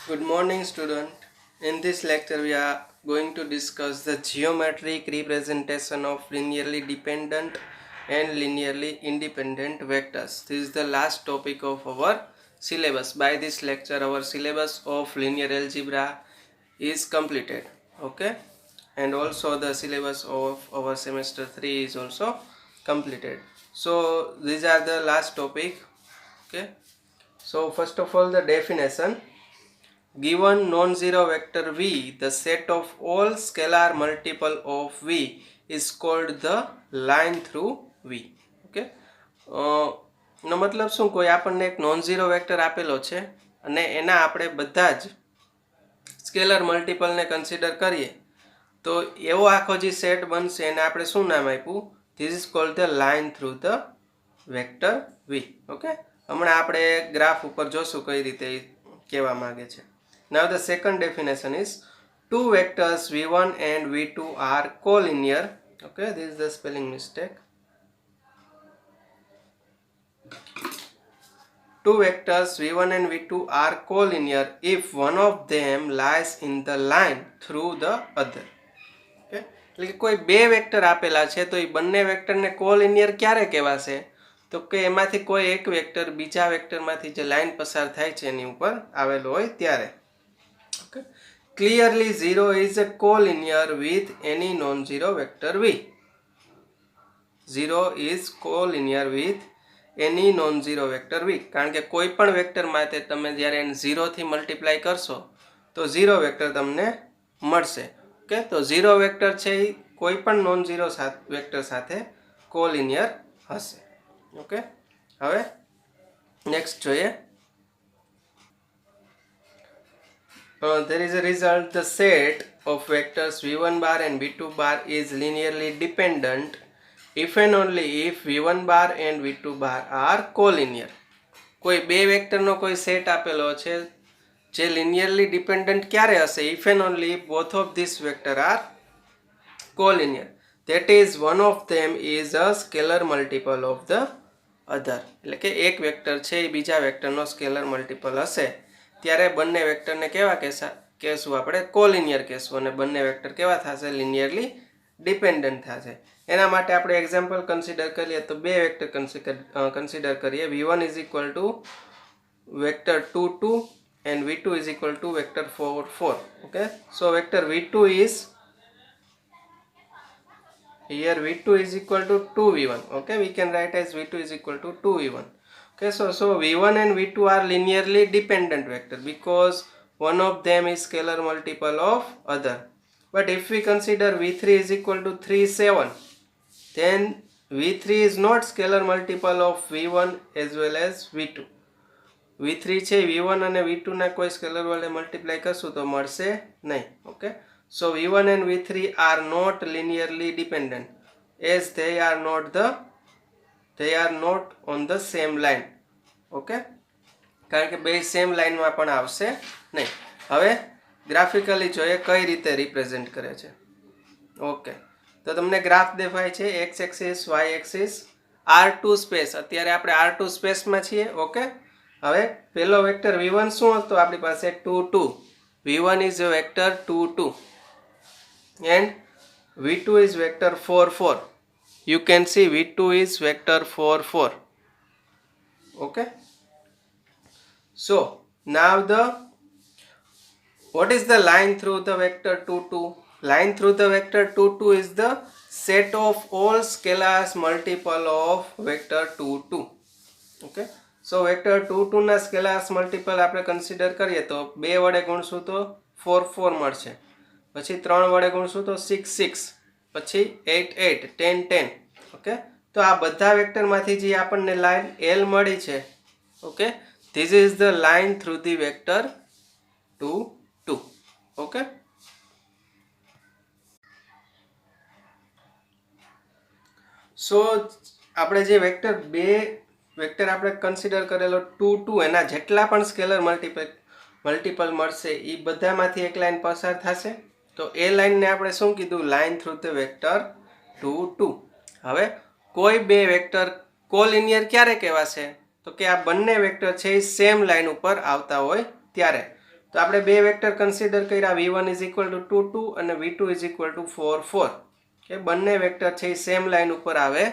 Good morning, student. In this lecture, we are going to discuss the geometric representation of linearly dependent and linearly independent vectors. This is the last topic of our syllabus. By this lecture, our syllabus of linear algebra is completed. Okay, and also the syllabus of our semester 3 is also completed. So these are the last topic. Okay, so first of all, the definition. Given non-zero vector v, the set of all scalar multiple of v is called the line through v. Okay, નો મતલબ શું, કોઈ આપણને એક non zero vector આપેલો છે અને એના આપણે બધા જ સ્કેલર મલ્ટિપલને કન્સિડર કરીએ તો એવો આખો જે સેટ બનશે એને આપણે શું નામ આપ્યું? This is called the line through the vector V. Okay, હમણાં આપણે ગ્રાફ ઉપર જોશું કઈ રીતે કહેવા માંગે છે. Now the second definition is two vectors v1 and v2 are collinear. Okay, this is the spelling mistake. Two vectors v1 and v2 are collinear if one of them lies in the line through the other. Okay, એટલે કે કોઈ બે vector આપેલા છે તો એ બંને વેક્ટરને collinear ક્યારે કહેવાશે? તો કે એમાંથી કોઈ એક વેક્ટર બીજા વેક્ટરમાંથી જે લાઈન પસાર થાય છે એની ઉપર આવેલો હોય ત્યારે. Okay. Clearly 0 is a collinear with any non-zero vector v. 0 is collinear with any non-zero vector v. કારણ કે કોઈ પણ વેક્ટર માટે તમે જ્યારે એને 0 થી મલ્ટીપ્લાય કરશો તો 0 વેક્ટર તમને મળશે. ઓકે, તો 0 વેક્ટર છે એ કોઈ પણ નોન ઝીરો વેક્ટર સાથે કોલિનિયર હશે. ઓકે, હવે નેક્સ્ટ જોઈએ. There is a result, the set of vectors v1 bar and v2 bar is linearly dependent if and only if v1 bar and v2 bar are collinear. કોઈ બે વેક્ટરનો કોઈ set આપેલો છે જે linearly dependent ક્યારે હશે? If and only if both of these vector are collinear. That is, one of them is a scalar multiple of the other. એટલે કે એક વેક્ટર છે એ બીજા વેક્ટરનો સ્કેલર મલ્ટિપલ હશે ત્યારે બંને વેક્ટરને કેવા કહેશું આપણે? કોલિનિયર કહેશું. અને બંને વેક્ટર કેવા થશે? લિનિયરલી ડિપેન્ડન્ટ થશે. એના માટે આપણે એક્ઝામ્પલ કન્સિડર કરીએ તો બે વેક્ટર કન્સિડર કરીએ. v1 is equal to vector 2 2 and v2 is equal to vector 4 4. Okay, so vector v2 is here, v2 is equal to 2v1. Okay, we can write as v2 is equal to 2v1. Okay, so v1 and v2 are linearly dependent vector because one of them is scalar multiple of other. But if we consider v3 is equal to 3 7, then v3 is not scalar multiple of v1 as well as v2. v3 છે v1 અને v2 ના કોઈ scalar વડે multiply કરશું તો મળશે નહીં. Okay, so v1 and v3 are not linearly dependent as they are not on the same line. Okay, કારણ કે બે સેમ લાઈનમાં પણ આવશે નહીં. હવે ગ્રાફિકલી જોઈએ કઈ રીતે રિપ્રેઝેન્ટ કરે છે. ઓકે, તો તમને ગ્રાફ દેખાય છે, X axis, Y axis, R2 space. અત્યારે આપણે R2 સ્પેસમાં છીએ. ઓકે, હવે પેલો વેક્ટર v1 શું હતો આપણી પાસે? 2 2. v1 is a vector 2 2 and v2 is vector 4 4. You can see v2 is vector 4 4. Okay, so now what is the line through the vector 2 2? Line through the vector 2 2 is the set of all scalars multiple of vector 2 2. Okay, so vector 2 2 ના scalars multiple આપણે consider કરીએ તો 2 વડે ગુણશું તો 4 4 મળશે, પછી 3 વડે ગુણશું તો 6 6, પછી 8 8, 10 10. ઓકે, તો આ બધા વેક્ટરમાંથી જે આપણને લાઈન L મળી છે, okay, this is the line through the vector 2 2. Okay, so આપણે જે વેક્ટર બે વેક્ટર આપણે કન્સિડર કરેલો 2 2 એના જેટલા પણ સ્કેલર મલ્ટિપલ મળશે એ બધામાંથી એક લાઈન પસાર થશે. તો એ લાઈનને આપણે શું કીધું? Line through the vector 2 2. હવે કોઈ બે વેક્ટર કોલિનિયર ક્યારે કહેવાશે? તો કે આ બંને વેક્ટર છે એ સેમ લાઈન ઉપર આવતા હોય ત્યારે. તો આપણે બે વેક્ટર કન્સિડર કર્યા, v1 ઇઝ ઇક્વલ ટુ 2 2 અને v2 ઇઝ ઇક્વલ ટુ 4 4. કે બંને વેક્ટર છે એ સેમ લાઈન ઉપર આવે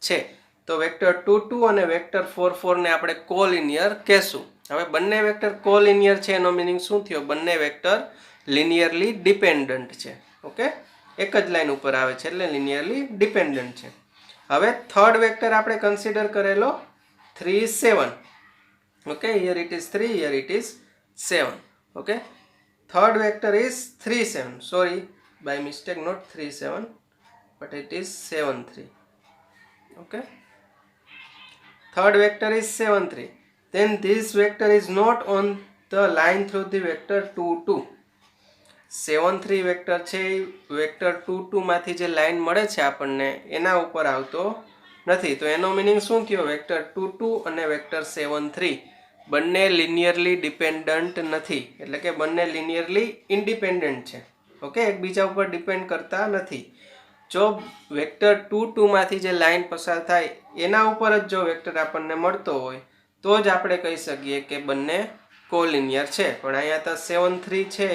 છે. તો વેક્ટર 2 2 અને વેક્ટર 4 4 ને આપણે કોલિનિયર કહેશું. હવે બંને વેક્ટર કોલિનિયર છે એનો મિનિંગ શું થયો? બંને વેક્ટર લિનિયરલી ડિપેન્ડન્ટ છે. ઓકે, એક જ લાઈન ઉપર આવે છે એટલે લિનિયરલી ડિપેન્ડન્ટ છે. હવે થર્ડ વેક્ટર આપણે કન્સિડર કરેલો 3 7. Okay, here it is 3, here it is 7. Okay, third vector is 3 7. Sorry, by mistake not 3 7, but it is 7 3. Okay, third vector is 7 3. Then this vector is not on the line through the vector 2 2. 7 3 vector છે vector 2 2 માંથી જે line મળે છે આપણને એના ઉપર આવતો નથી. તો એનો મિનિંગ શું થયો? વેક્ટર 2 2 અને વેક્ટર 7 3 બંને લિનિયરલી ડિપેન્ડન્ટ નથી, એટલે કે બંને લિનિયરલી ઇન્ડિપેન્ડન્ટ છે. ઓકે, એકબીજા ઉપર ડિપેન્ડ કરતા નથી. જો વેક્ટર 2 2 માંથી જે લાઈન પસાર થાય એના ઉપર જ જો વેક્ટર આપણને મળતો હોય તો જ આપણે કહી શકીએ કે બંને કોલિનિયર છે. પણ અહીંયા તો 7 3 છે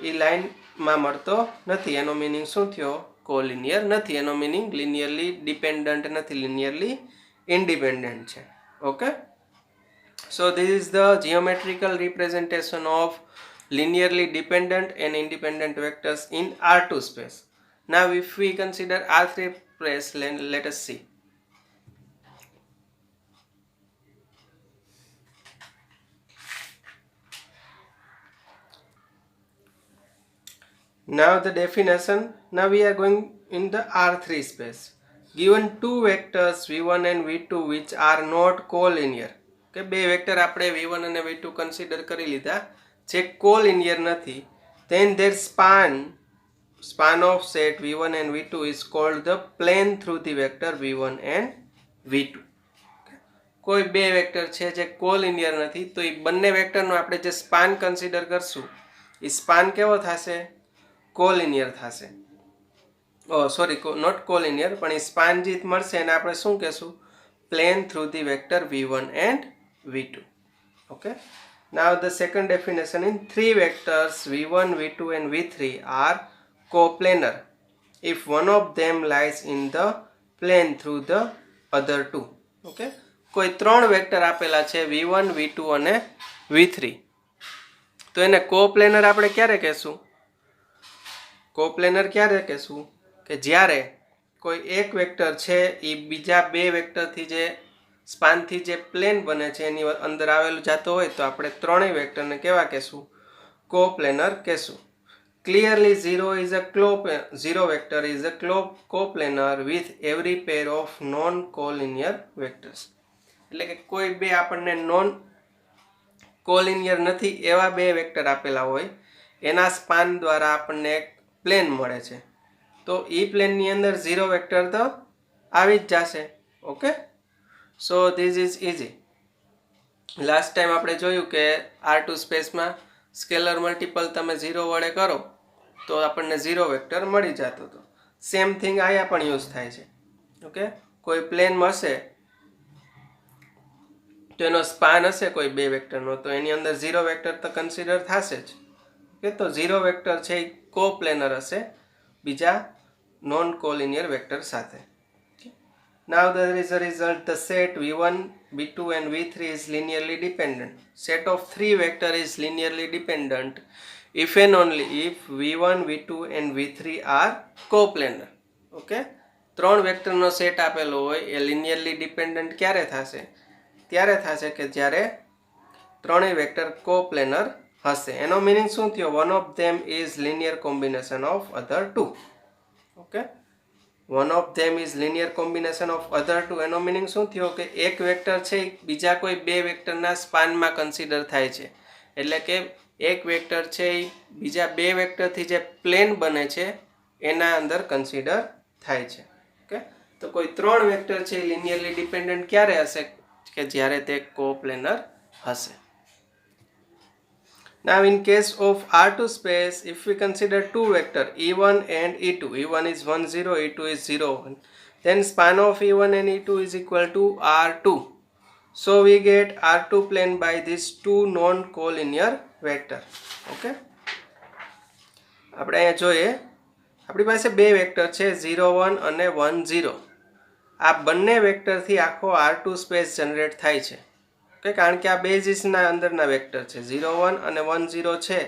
એ લાઈનમાં મળતો નથી. એનો મિનિંગ શું થયો? કોલિનિયર નથી. એનો મિનિંગ લિનિયરલી ડિપેન્ડન્ટ નથી, લિનિયરલી ઇન્ડિપેન્ડન્ટ છે. Okay, so this is the geometrical representation of linearly dependent and independent vectors in R2 space. Now if we consider R3 space, let us see. Now the definition. Now we are going in the R3 space. Given two vectors v1 and v2 which are not collinear. કે બે vector આપણે v1 અને v2 consider કરી લીધા જે collinear નથી. then their span of set v1 and v2 is called the plane through the vector v1 and v2. કોઈ બે વેક્ટર છે જે કોલિનિયર નથી તો એ બંને વેક્ટરનો આપણે જે સ્પાન કન્સિડર કરશું એ સ્પાન કેવો થશે? કોલિનિયર થશે. સોરી, નોટ કોલિનિયર, પણ એ સ્પાન જે મળશે એને આપણે શું કહેશું? plane through the vector v1 and v2. Okay, now the second definition. In three vectors v1 v2 and v3 are coplanar if one of them lies in the plane through the other two. Okay, કોઈ ત્રણ vector આપેલા છે v1 v2 અને v3 તો એને coplanar આપણે ક્યારે કહેશું? કોપ્લેનર ક્યારે કહેશું? કે જ્યારે કોઈ એક વેક્ટર છે એ બીજા બે વેક્ટરથી જે સ્પાનથી જે પ્લેન બને છે એની અંદર આવેલું જતો હોય તો આપણે ત્રણેય વેક્ટરને કેવા કહેશું? કોપ્લેનર કહેશું. Clearly zero vector is a coplanar with every pair of non collinear vectors. એટલે કે કોઈ બે આપણને નોન કોલિનિયર નથી એવા બે વેક્ટર આપેલા હોય એના સ્પાન દ્વારા આપણને એક પ્લેન મળે છે તો એ પ્લેનની અંદર ઝીરો વેક્ટર તો આવી જ જશે. Okay, so this is easy. Last time આપણે જોયું કે R2 સ્પેસમાં સ્કેલર મલ્ટિપલ તમે 0 વડે કરો તો આપણને ઝીરો વેક્ટર મળી જતો હતો. સેમ થિંગ અહીંયા પણ યુઝ થાય છે. ઓકે, કોઈ પ્લેન મળશે તો એનો સ્પાન હશે કોઈ બે વેક્ટરનો તો એની અંદર ઝીરો વેક્ટર તો કન્સિડર થશે જ. ઓકે, તો ઝીરો વેક્ટર છે એ કોપ્લેનર હશે બીજા નોન કોલિનિયર વેક્ટર સાથે. Now there is a result. The set v1, v2 and v3 is linearly dependent. Set of three vector is linearly dependent if and only if v1, v2 and v3 are coplanar. Okay, ત્રણ વેક્ટરનો set આપેલો હોય એ linearly dependent ક્યારે થશે? ત્યારે થશે કે જ્યારે ત્રણેય વેક્ટર કોપ્લેનર હશે. એનો મિનિંગ શું થયો? one of them is linear combination of other two. Okay, one of them is linear combination of other two. એનો મિનિંગ શું થયો? કે એક વેક્ટર છે બીજા કોઈ બે વેક્ટરના સ્પાનમાં કન્સિડર થાય છે. એટલે કે એક વેક્ટર છે એ બીજા બે વેક્ટરથી જે પ્લેન બને છે એના અંદર કન્સિડર થાય છે. ઓકે, તો કોઈ ત્રણ વેક્ટર છે એ લિનિયરલી ડિપેન્ડન્ટ ક્યારે હશે? કે જ્યારે તે કોપ્લેનર હશે. Now in case of R2 space, if we consider two vector e1 and e2, e1 is 1 0, e2 is 0 1, then span of e1 and e2 is equal to R2. So we get R2 plane by these two non-collinear vector. Okay, આપણે અહીંયા જોઈએ આપણી પાસે બે vector છે 0 1 અને 1 0. આ બંને વેક્ટરથી આખો R2 સ્પેસ જનરેટ થાય છે. ઓકે, કારણ કે આ બેઝિસના અંદરના વેક્ટર છે 0 1 અને 1 0 છે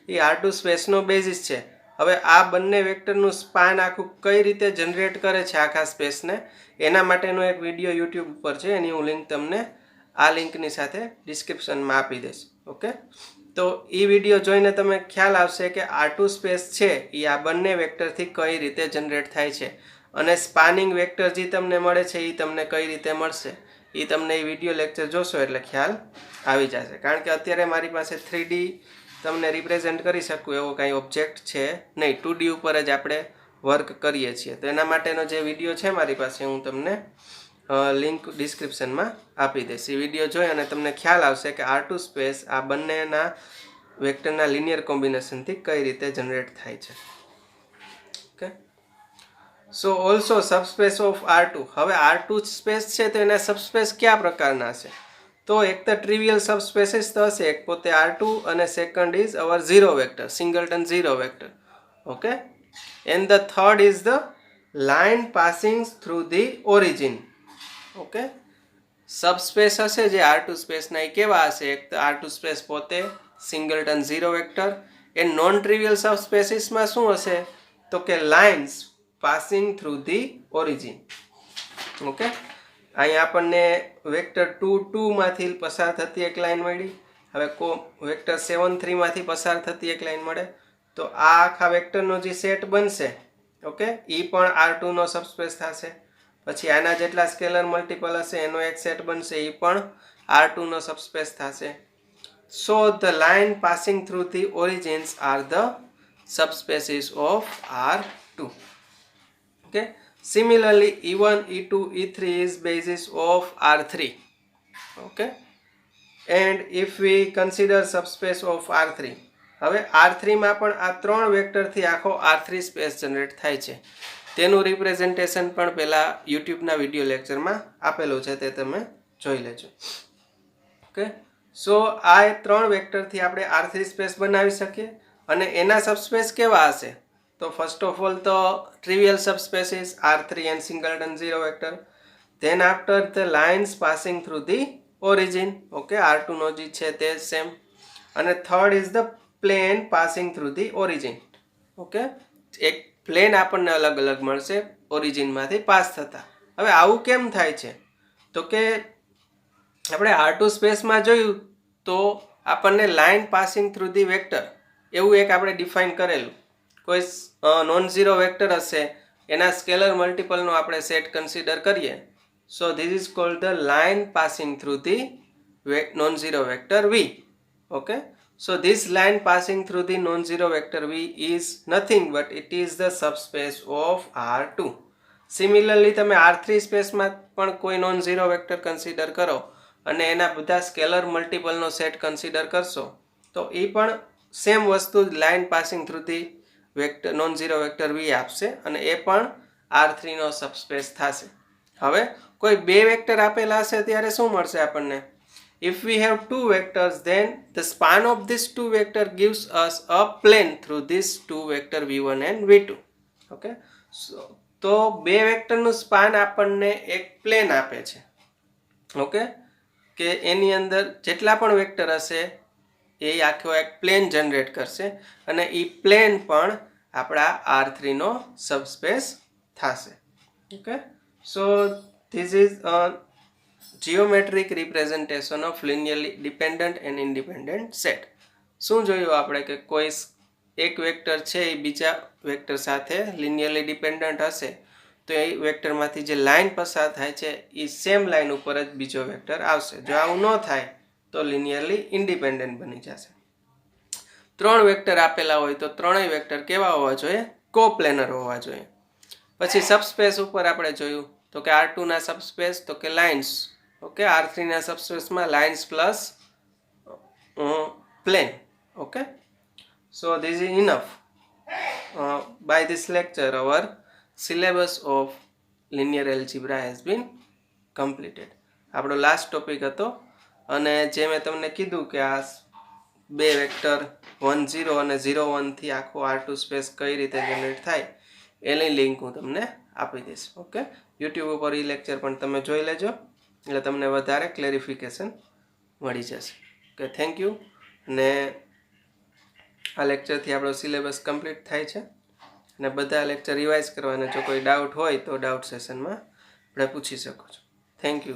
એ R2 સ્પેસનો બેઝિસ છે. હવે આ બંને વેક્ટરનું સ્પાન આખું કઈ રીતે જનરેટ કરે છે આખા સ્પેસને, એના માટેનો એક વિડીયો યુટ્યુબ ઉપર છે, એની હું લિંક તમને આ લિંકની સાથે ડિસ્ક્રિપ્શનમાં આપી દઈશ. ઓકે, તો એ વિડીયો જોઈને તમે ખ્યાલ આવશે કે R2 સ્પેસ છે એ આ બંને વેક્ટરથી કઈ રીતે જનરેટ થાય છે, અને સ્પાનિંગ વેક્ટર જે તમને મળે છે એ તમને કઈ રીતે મળશે એ તમને એ વિડીયો લેક્ચર જોશો એટલે ખ્યાલ આવી જશે. કારણ કે અત્યારે મારી પાસે 3D તમને રિપ્રેઝેન્ટ કરી શકું એવો કાંઈ ઓબ્જેક્ટ છે નહીં, 2D ઉપર જ આપણે વર્ક કરીએ છીએ. તો એના માટેનો જે વિડીયો છે મારી પાસે હું તમને લિંક ડિસ્ક્રિપ્શનમાં આપી દઈશ. એ વિડીયો જોઈ અને તમને ખ્યાલ આવશે કે R2 સ્પેસ આ બંનેના વેક્ટરના લિનિયર કોમ્બિનેશનથી કઈ રીતે જનરેટ થાય છે. Okay, so also subspace of R2. હવે R2 સ્પેસ છે તો એના સબસ્પેસ કયા પ્રકારના છે? તો એક તો ટ્રિવિયલ સબસ્પેસીસ તો હશે, એક પોતે R2 અને second is our zero vector, singleton zero vector. Okay, and the third is the line passing through the origin. Okay, subspace હશે જે R2 સ્પેસના એ કેવા હશે? એક તો R2 સ્પેસ પોતે સિંગલટન ઝીરો વેક્ટર. એ નોન ટ્રિવિયલ સબસ્પેસીસમાં શું હશે? તો કે lines passing through the origin. Okay, અહીંયા આપણને વેક્ટર 2 2 માંથી પસાર થતી એક લાઈન મળી. હવે વેક્ટર 7 3 માંથી પસાર થતી એક લાઈન મળે. તો આ આખા વેક્ટરનો જે સેટ બનશે, ઓકે, એ પણ R2 નો સબસ્પેસ થશે. પછી આના જેટલા સ્કેલર મલ્ટિપલ હશે એનો એક સેટ બનશે, એ પણ R2 નો સબસ્પેસ થશે. So the line passing through the origins are the subspaces of R2. Okay, similarly E1 E2 E3 is basis of R3. Okay, and if we consider subspace of R3, હવે R3 માં પણ આ ત્રણ વેક્ટરથી આખો R3 space generate થાય છે. તેનું representation પણ પહેલા યુટ્યુબના વિડીયો લેક્ચરમાં આપેલું છે, તે તમે જોઈ લેજો. ઓકે, સો આ ત્રણ વેક્ટરથી આપણે R3 સ્પેસ બનાવી શકીએ. અને એના સબસ્પેસ કેવા હશે? તો ફર્સ્ટ ઓફ ઓલ તો trivial subspaces R3 and singleton zero vector. Then after the lines passing through the origin, okay, R2 નો જે છે તે સેમ. અને third is the plane passing through the origin. Okay, એક plane આપણને અલગ અલગ મળશે ઓરિજિનમાંથી પાસ થતા. હવે આવું કેમ થાય છે? તો કે આપણે R2 સ્પેસમાં જોયું તો આપણને line passing through the vector એવું એક આપણે ડિફાઇન કરેલું. કોઈ નોન ઝીરો વેક્ટર હશે એના સ્કેલર મલ્ટિપલનો આપણે સેટ કન્સિડર કરીએ. સો this is called the line passing through the non zero vector V. Okay, so this line passing through the non zero vector V is nothing but it is the subspace of R2. Similarly તમે R3 સ્પેસમાં પણ કોઈ non zero vector consider કરો અને એના બધા scalar મલ્ટિપલનો set consider કરશો તો એ પણ સેમ વસ્તુ line passing through the vector non zero vector V આપશે અને એ પણ R3 નો સબસ્પેસ થશે. હવે કોઈ બે વેક્ટર આપેલા હશે ત્યારે શું મળશે આપણને? If we have two vectors, then the span of these two vector gives us a plane through these two vector V1 and V2. Okay, તો બે વેક્ટરનું સ્પાન આપણને એક પ્લેન આપે છે. ઓકે, કે એની અંદર જેટલા પણ વેક્ટર હશે એ આખો એક પ્લેન જનરેટ કરશે અને એ પ્લેન પણ આપણા R3 નો સબસ્પેસ થશે. Okay, so this is geometric representation of linearly dependent and independent set. શું જોયું આપણે કે કોઈ એક વેક્ટર છે એ બીજા વેક્ટર સાથે લિનિયરલી ડિપેન્ડન્ટ હશે તો એ વેક્ટરમાંથી જે લાઇન પસાર થાય છે એ સેમ લાઇન ઉપર જ બીજો વેક્ટર આવશે. જો આવું ન થાય તો લિનિયરલી ઇન્ડિપેન્ડન્ટ બની જશે. ત્રણ વેક્ટર આપેલા હોય તો ત્રણેય વેક્ટર કેવા હોવા જોઈએ? કોપ્લેનર હોવા જોઈએ. પછી સબસ્પેસ ઉપર આપણે જોયું તો કે R2 ના સબસ્પેસ તો કે લાઇન્સ. ઓકે, R3 ના સબસ્પેસમાં lines plus plane. Okay, so this is enough. By this lecture our syllabus of linear algebra has been completed. આપણો લાસ્ટ ટોપિક હતો અને જે મેં તમને કીધું કે આ બે વેક્ટર 1 0 અને 0 1 થી આખું R2 સ્પેસ કઈ રીતે જનરેટ થાય એની લિંક હું તમને આપી દઈશ. ઓકે, યુટ્યુબ ઉપર એ લેક્ચર પણ તમે જોઈ લેજો એટલે તમને વધારે ક્લેરિફિકેશન મળી જશે. Okay, thank you. અને આ લેક્ચરથી આપણો સિલેબસ કમ્પ્લીટ થાય છે અને બધા લેક્ચર રિવાઇઝ કરવાના. જો કોઈ ડાઉટ હોય તો ડાઉટ સેશનમાં આપણે પૂછી શકો છો. Thank you.